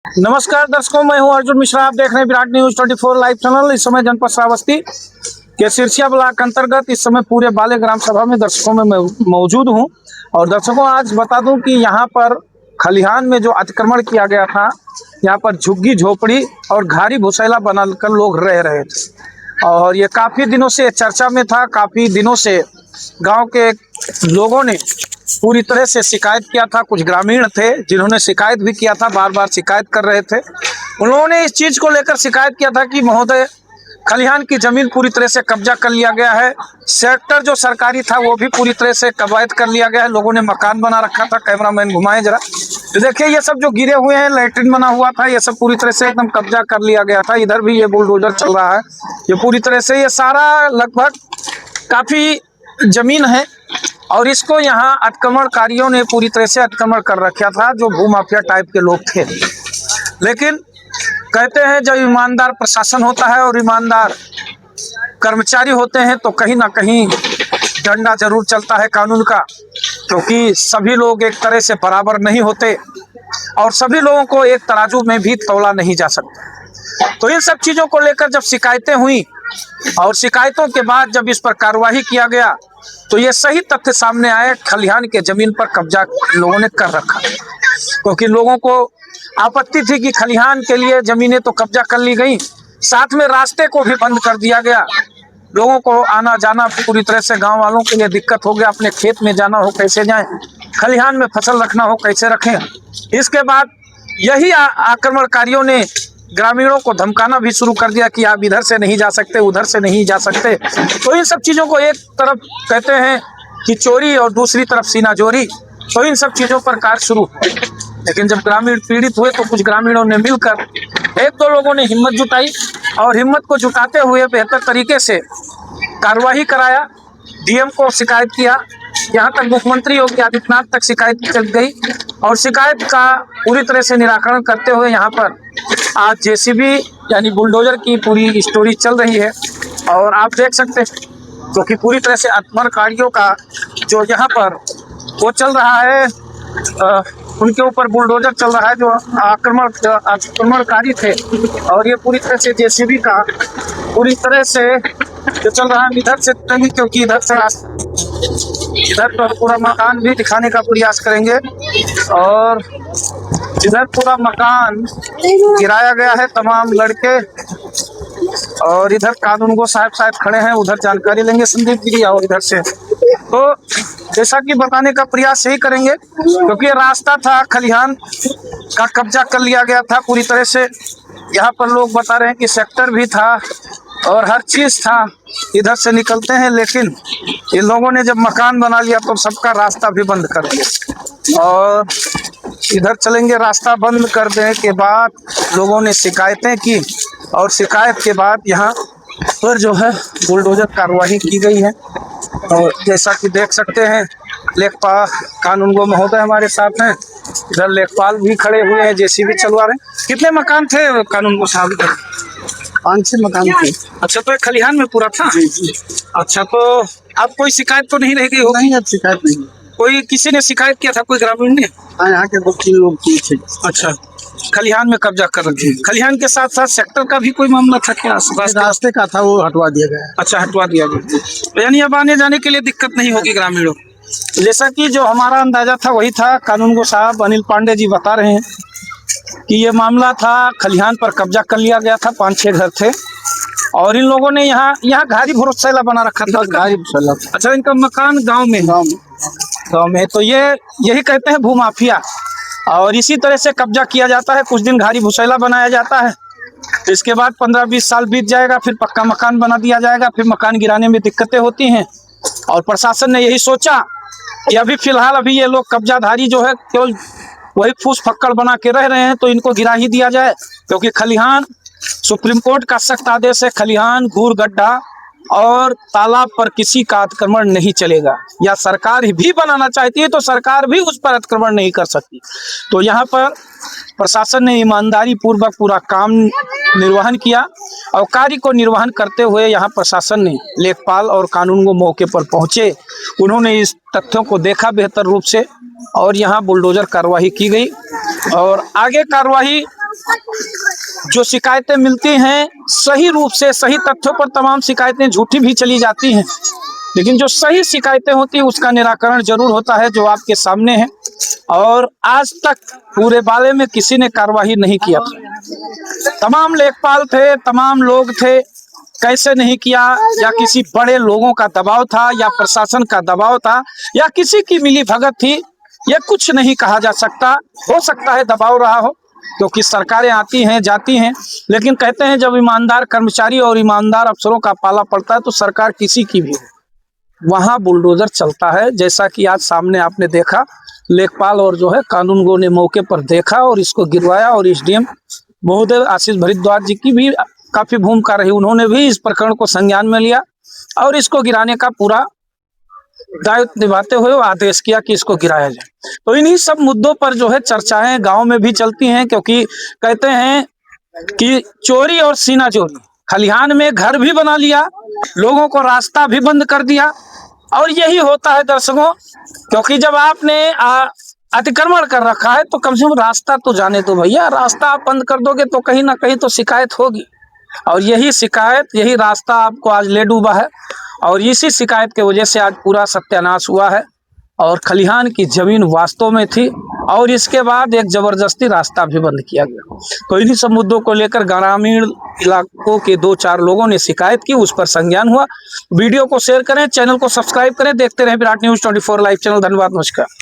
नमस्कार दर्शकों, मैं हूं अर्जुन मिश्रा। आप देख रहे हैं विराट न्यूज 24 लाइव चैनल। इस समय जनपद श्रावस्ती के सिरसिया ब्लॉक अंतर्गत इस समय पूरे बाले ग्राम सभा में दर्शकों में मौजूद हूं। और दर्शकों, आज बता दूं कि यहां पर खलिहान में जो अतिक्रमण किया गया था, यहां पर झुग्गी झोपड़ी और घारी भुसैला बनाकर लोग रह रहे थे। और ये काफ़ी दिनों से चर्चा में था। काफ़ी दिनों से गाँव के लोगों ने पूरी तरह से शिकायत किया था। कुछ ग्रामीण थे जिन्होंने शिकायत भी किया था, बार बार शिकायत कर रहे थे। उन्होंने इस चीज़ को लेकर शिकायत किया था कि महोदय, खलिहान की ज़मीन पूरी तरह से कब्जा कर लिया गया है। सेक्टर जो सरकारी था वो भी पूरी तरह से कब्जा कर लिया गया है। लोगों ने मकान बना रखा था। कैमरामैन घुमाएं जरा, तो देखिए ये सब जो गिरे हुए हैं, लैट्रिन बना हुआ था, ये सब पूरी तरह से एकदम कब्जा कर लिया गया था। इधर भी ये बुलडोजर चल रहा है। ये पूरी तरह से ये सारा लगभग काफ़ी ज़मीन है और इसको यहाँ अतिक्रमणकारियों ने पूरी तरह से अतिक्रमण कर रखा था, जो भूमाफिया टाइप के लोग थे। लेकिन कहते हैं जब ईमानदार प्रशासन होता है और ईमानदार कर्मचारी होते हैं तो कहीं ना कहीं डंडा जरूर चलता है कानून का, क्योंकि सभी लोग एक तरह से बराबर नहीं होते और सभी लोगों को एक तराजू में भी तौला नहीं जा सकता। तो इन सब चीज़ों को लेकर जब शिकायतें हुई और शिकायतों के बाद जब इस पर कार्रवाई किया गया तो ये सही तथ्य सामने आए, खलिहान के जमीन पर कब्जा लोगों ने कर रखा। क्योंकि लोगों को आपत्ति थी कि खलिहान के लिए जमीनें तो कब्जा कर ली गई, साथ में रास्ते को भी बंद कर दिया गया। लोगों को आना जाना पूरी तरह से, गांव वालों के लिए दिक्कत हो गया। अपने खेत में जाना हो कैसे जाएं, खलिहान में फसल रखना हो कैसे रखें। इसके बाद यही आक्रमणकारियों ने ग्रामीणों को धमकाना भी शुरू कर दिया कि आप इधर से नहीं जा सकते, उधर से नहीं जा सकते। तो इन सब चीज़ों को एक तरफ कहते हैं कि चोरी और दूसरी तरफ सीनाजोरी, तो इन सब चीज़ों पर कार्य शुरू हुआ। लेकिन जब ग्रामीण पीड़ित हुए तो कुछ ग्रामीणों ने मिलकर, एक दो लोगों ने हिम्मत जुटाई और हिम्मत को जुटाते हुए बेहतर तरीके से कार्रवाई कराया। डीएम को शिकायत किया, यहाँ तक मुख्यमंत्री योगी आदित्यनाथ तक शिकायत चल गई और शिकायत का पूरी तरह से निराकरण करते हुए यहाँ पर आज जेसीबी यानी बुलडोजर की पूरी स्टोरी चल रही है। और आप देख सकते हैं क्योंकि पूरी तरह से आक्रमणकारियों का जो यहाँ पर वो चल रहा है, उनके ऊपर बुलडोजर चल रहा है जो आक्रमणकारी थे। और ये पूरी तरह से जेसीबी का पूरी तरह से जो चल रहा है, इधर से नहीं क्योंकि इधर पर पूरा मकान भी दिखाने का प्रयास करेंगे। और इधर पूरा मकान गिराया गया है, तमाम लड़के। और इधर कानूनगो साहब खड़े हैं, उधर जानकारी लेंगे संदीप जी। और इधर से तो जैसा कि बताने का प्रयास यही करेंगे, क्योंकि ये रास्ता था, खलिहान का कब्जा कर लिया गया था पूरी तरह से। यहाँ पर लोग बता रहे हैं कि सेक्टर भी था और हर चीज़ था, इधर से निकलते हैं। लेकिन इन लोगों ने जब मकान बना लिया तो सबका रास्ता भी बंद कर दिया। और इधर चलेंगे, रास्ता बंद कर देने के बाद लोगों ने शिकायतें की और शिकायत के बाद यहाँ पर जो है बुलडोजर कार्रवाई की गई है। और जैसा कि देख सकते हैं, लेखपाल कानूनगो महोदय हमारे साथ हैं, इधर लेखपाल भी खड़े हुए हैं, जेसीबी चलवा रहे हैं। कितने मकान थे कानूनगो साहब? 5-6 मकान थे। अच्छा, तो खलिहान में पूरा था? जी। अच्छा, तो आप कोई शिकायत तो नहीं रह गई होगी? नहीं, अब शिकायत नहीं। कोई किसी ने शिकायत किया था, कोई ग्रामीण ने? हाँ, यहाँ के 2-3 लोग किए थे। अच्छा, खलिहान में कब्जा कर रखे। खलिहान के साथ साथ सेक्टर का भी कोई मामला था क्या? रास्ते का था, वो हटवा दिया गया। अच्छा, हटवा दिया गया, यानी अब आने जाने के लिए दिक्कत नहीं होगी ग्रामीणों। जैसा कि जो हमारा अंदाजा था वही था। कानूनगो साहब अनिल पांडे जी बता रहे हैं कि ये मामला था, खलिहान पर कब्जा कर लिया गया था, 5-6 घर थे और इन लोगों ने यहाँ घारी भुसैला बना रखा था। घारी भुसैला। अच्छा, इनका मकान गांव में तो ये यही कहते हैं भूमाफिया। और इसी तरह से कब्जा किया जाता है। कुछ दिन घारी भुसैला बनाया जाता है, इसके बाद 15-20 साल बीत जाएगा, फिर पक्का मकान बना दिया जाएगा, फिर मकान गिराने में दिक्कतें होती हैं। और प्रशासन ने यही सोचा कि अभी फिलहाल ये लोग कब्जाधारी जो है केवल वही फूस फक्कड़ बना के रह रहे हैं, तो इनको गिरा ही दिया जाए। क्योंकि खलिहान सुप्रीम कोर्ट का सख्त आदेश है, खलिहान, घूर गड्ढा और तालाब पर किसी का अतिक्रमण नहीं चलेगा। या सरकार भी बनाना चाहती है तो सरकार भी उस पर अतिक्रमण नहीं कर सकती। तो यहाँ पर प्रशासन ने ईमानदारी पूर्वक पूरा काम निर्वहन किया और कार्य को निर्वहन करते हुए यहाँ प्रशासन ने, लेखपाल और कानूनगो मौके पर पहुँचे, उन्होंने इस तथ्यों को देखा बेहतर रूप से और यहाँ बुलडोजर कार्रवाई की गई। और आगे कार्रवाई जो शिकायतें मिलती हैं सही रूप से, सही तथ्यों पर तमाम शिकायतें झूठी भी चली जाती हैं, लेकिन जो सही शिकायतें होती हैं उसका निराकरण जरूर होता है, जो आपके सामने है। और आज तक पूरे बाले में किसी ने कार्रवाई नहीं किया था। तमाम लेखपाल थे, तमाम लोग थे, कैसे नहीं किया, या किसी बड़े लोगों का दबाव था, या प्रशासन का दबाव था, या किसी की मिली भगत थी, ये कुछ नहीं कहा जा सकता। हो सकता है दबाव रहा हो, क्योंकि सरकारें आती हैं जाती हैं, लेकिन कहते हैं जब ईमानदार कर्मचारी और ईमानदार अफसरों का पाला पड़ता है तो सरकार किसी की भी हो वहाँ बुलडोजर चलता है। जैसा कि आज सामने आपने देखा, लेखपाल और जो है कानूनगो ने मौके पर देखा और इसको गिरवाया, और एसडीएम महोदय आशीष भारद्वाज जी की भी काफी भूमिका रही। उन्होंने भी इस प्रकरण को संज्ञान में लिया और इसको गिराने का पूरा दायित्व निभाते हुए आदेश किया कि इसको गिराया जाए। तो इन्हीं सब मुद्दों पर जो है चर्चाएं गांव में भी चलती हैं, क्योंकि कहते हैं कि चोरी और सीना चोरी, खलिहान में घर भी बना लिया, लोगों को रास्ता भी बंद कर दिया। और यही होता है दर्शकों, क्योंकि जब आपने अतिक्रमण कर रखा है तो कम से कम रास्ता तो जाने दो भैया। रास्ता आप बंद कर दोगे तो कहीं ना कहीं तो शिकायत होगी, और यही शिकायत, यही रास्ता आपको आज ले डूबा है। और इसी शिकायत की वजह से आज पूरा सत्यानाश हुआ है, और खलिहान की जमीन वास्तव में थी, और इसके बाद एक जबरदस्ती रास्ता भी बंद किया गया। तो इन्हीं सब मुद्दों को लेकर ग्रामीण इलाकों के 2-4 लोगों ने शिकायत की, उस पर संज्ञान हुआ। वीडियो को शेयर करें, चैनल को सब्सक्राइब करें, देखते रहें विराट न्यूज़ 24 लाइव चैनल। धन्यवाद, नमस्कार।